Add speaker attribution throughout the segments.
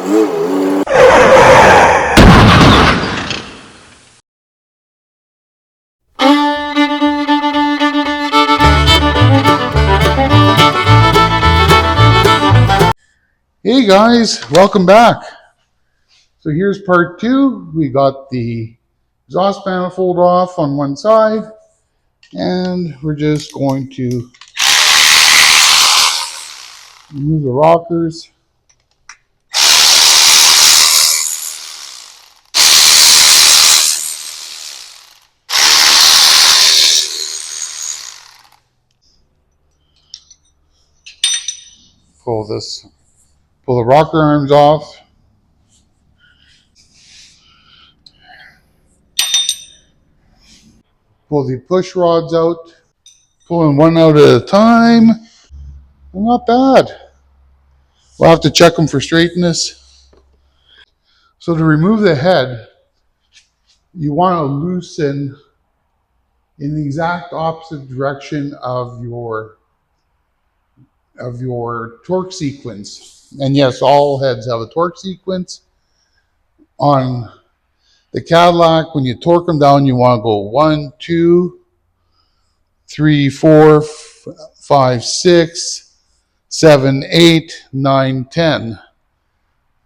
Speaker 1: Hey guys, welcome back. So here's part two. We got the exhaust manifold off on one side, and we're just going to remove the rockers. Pull the rocker arms off. Pull the push rods out. Pulling one out at a time. Well, not bad. We'll have to check them for straightness. So to remove the head, you want to loosen in the exact opposite direction of your torque sequence. And yes, all heads have a torque sequence. On the Cadillac, when you torque them down, you want to go 1, 2, 3, 4, 5, 6, 7, 8, 9, 10.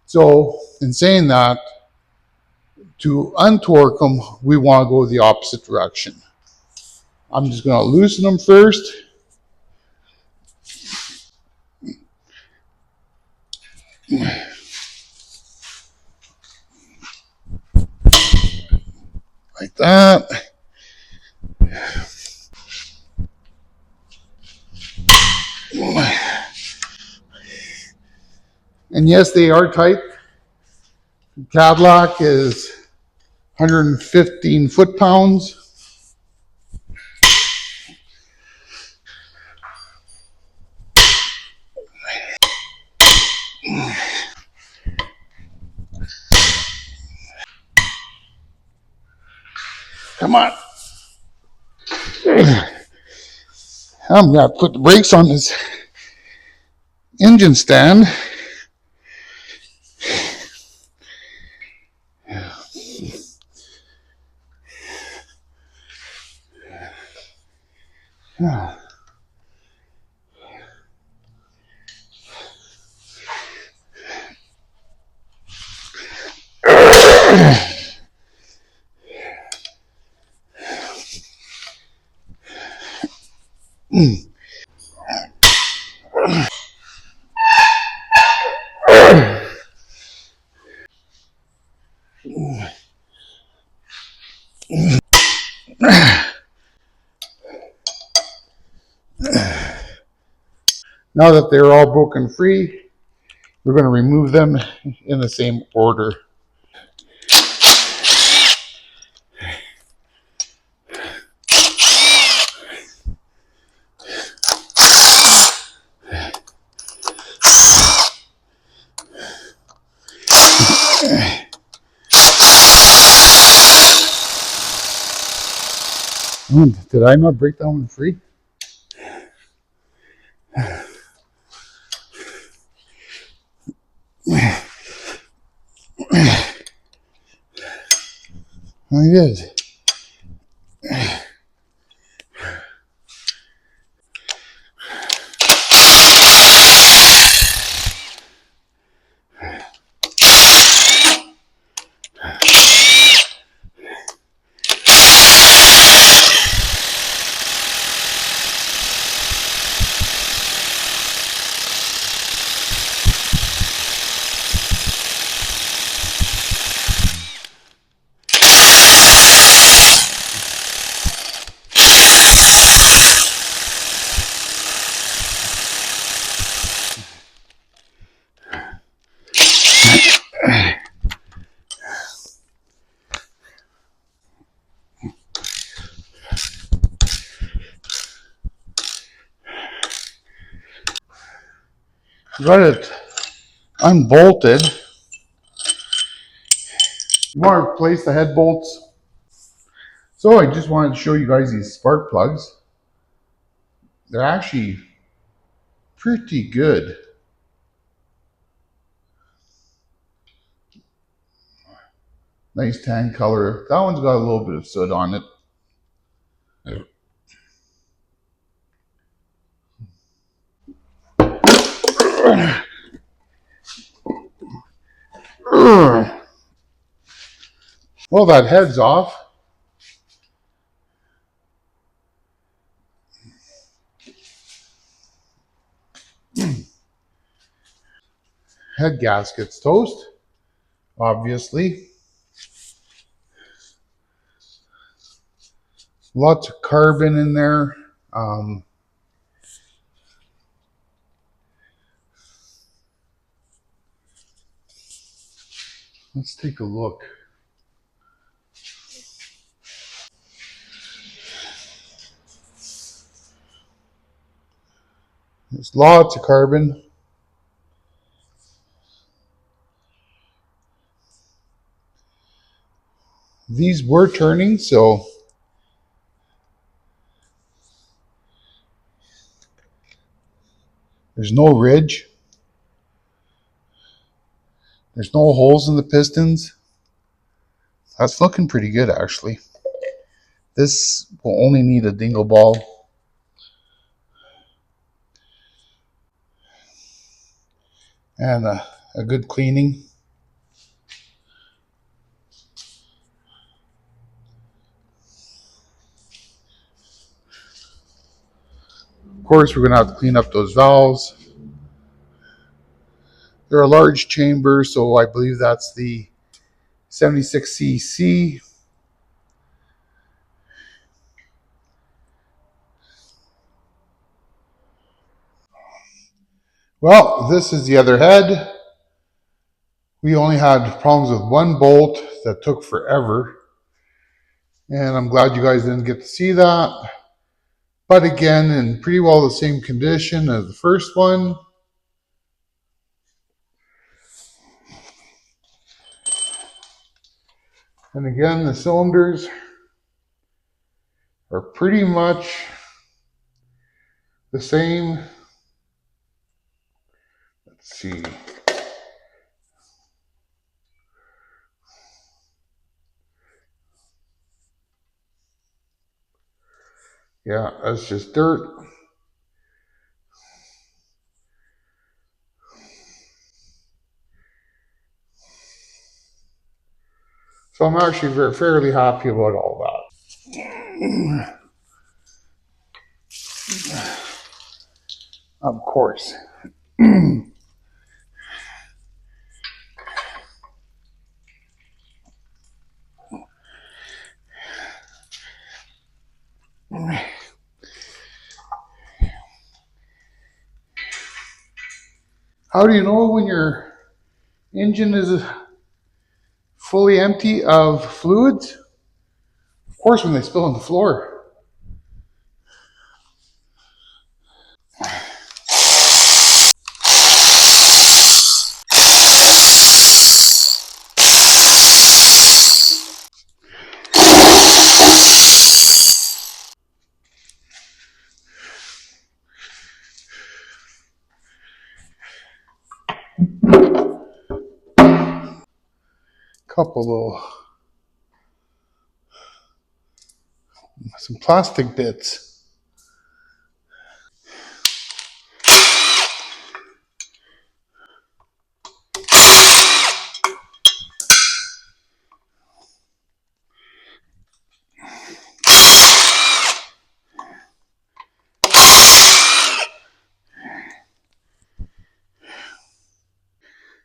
Speaker 1: So in saying that, to untorque them, we want to go the opposite direction. I'm just going to loosen them first. Like that. And yes, they are tight. Cadillac is 115 foot-pounds. Come on. I'm going to put the brakes on this engine stand. Now that they're all broken free, we're going to remove them in the same order. Did I not break that one free? I did. Got it unbolted. You want to replace the head bolts. So I just wanted to show you guys these spark plugs. They're actually pretty good. Nice tan color. That one's got a little bit of soot on it. Well, that head's off. Head gasket's toast, obviously. Lots of carbon in there. Let's take a look. There's lots of carbon. These were turning, so there's no ridge. There's no holes in the pistons. That's looking pretty good, actually. This will only need a dingle ball. And a good cleaning. Of course, we're going to have to clean up those valves. They're a large chamber, so I believe that's the 76cc. Well, this is the other head. We only had problems with one bolt that took forever. And I'm glad you guys didn't get to see that. But again, in pretty well the same condition as the first one. And again, the cylinders are pretty much the same. Let's see. Yeah, that's just dirt. So I'm actually fairly happy about all that. Of course. How do you know when your engine is fully empty of fluids? Of course, when they spill on the floor. Couple of some plastic bits.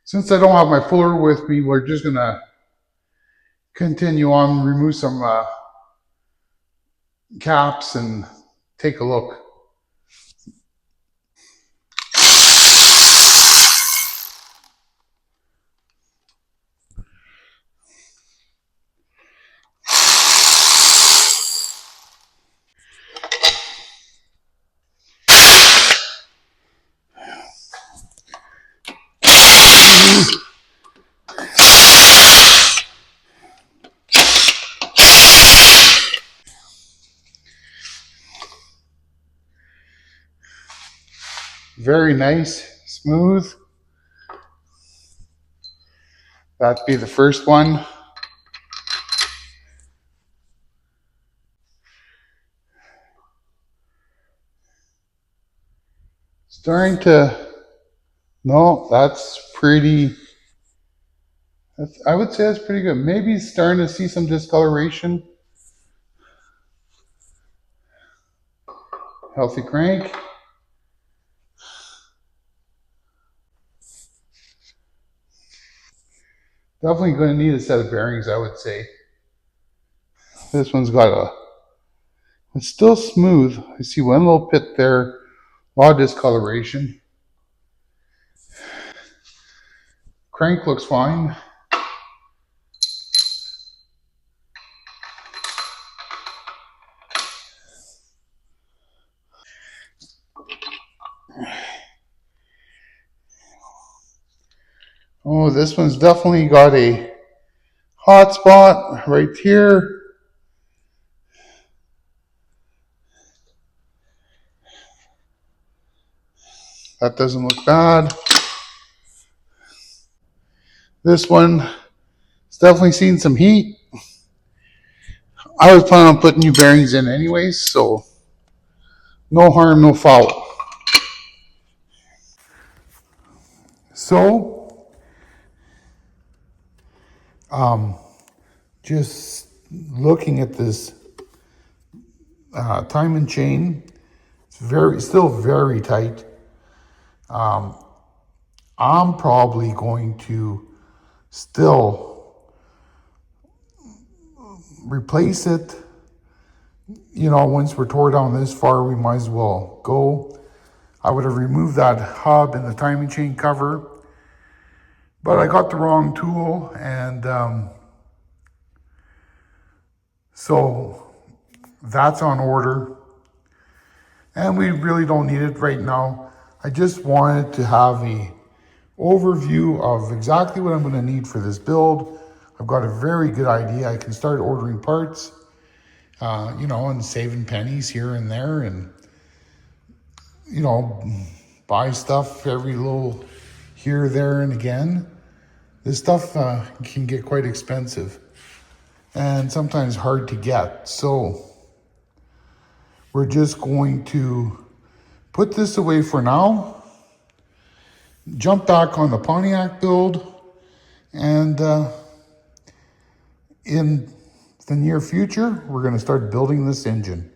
Speaker 1: Since I don't have my puller with me, we're just gonna continue on, remove some caps and take a look. Very nice, smooth. That'd be the first one. starting to, no, that's pretty, I would say that's pretty good. Maybe starting to see some discoloration. Healthy crank. Definitely going to need a set of bearings, I would say. This one's got it's still smooth. I see one little pit there, a lot of discoloration. Crank looks fine. Oh, this one's definitely got a hot spot right here. That doesn't look bad. This one has definitely seen some heat. I was planning on putting new bearings in anyways, so no harm, no foul. So, just looking at this timing chain, it's still very tight. I'm probably going to still replace it. You know, once we're tore down this far, we might as well go. I would have removed that hub and the timing chain cover, but I got the wrong tool, and so that's on order. And we really don't need it right now. I just wanted to have a overview of exactly what I'm going to need for this build. I've got a very good idea. I can start ordering parts, you know, and saving pennies here and there, and, you know, buy stuff every little here, there, and again. This stuff can get quite expensive and sometimes hard to get. So we're just going to put this away for now, jump back on the Pontiac build, and in the near future, we're going to start building this engine.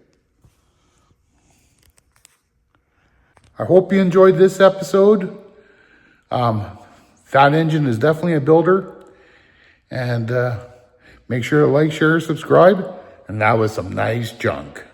Speaker 1: I hope you enjoyed this episode. That engine is definitely a builder. And make sure to like, share, subscribe. And that was some nice junk.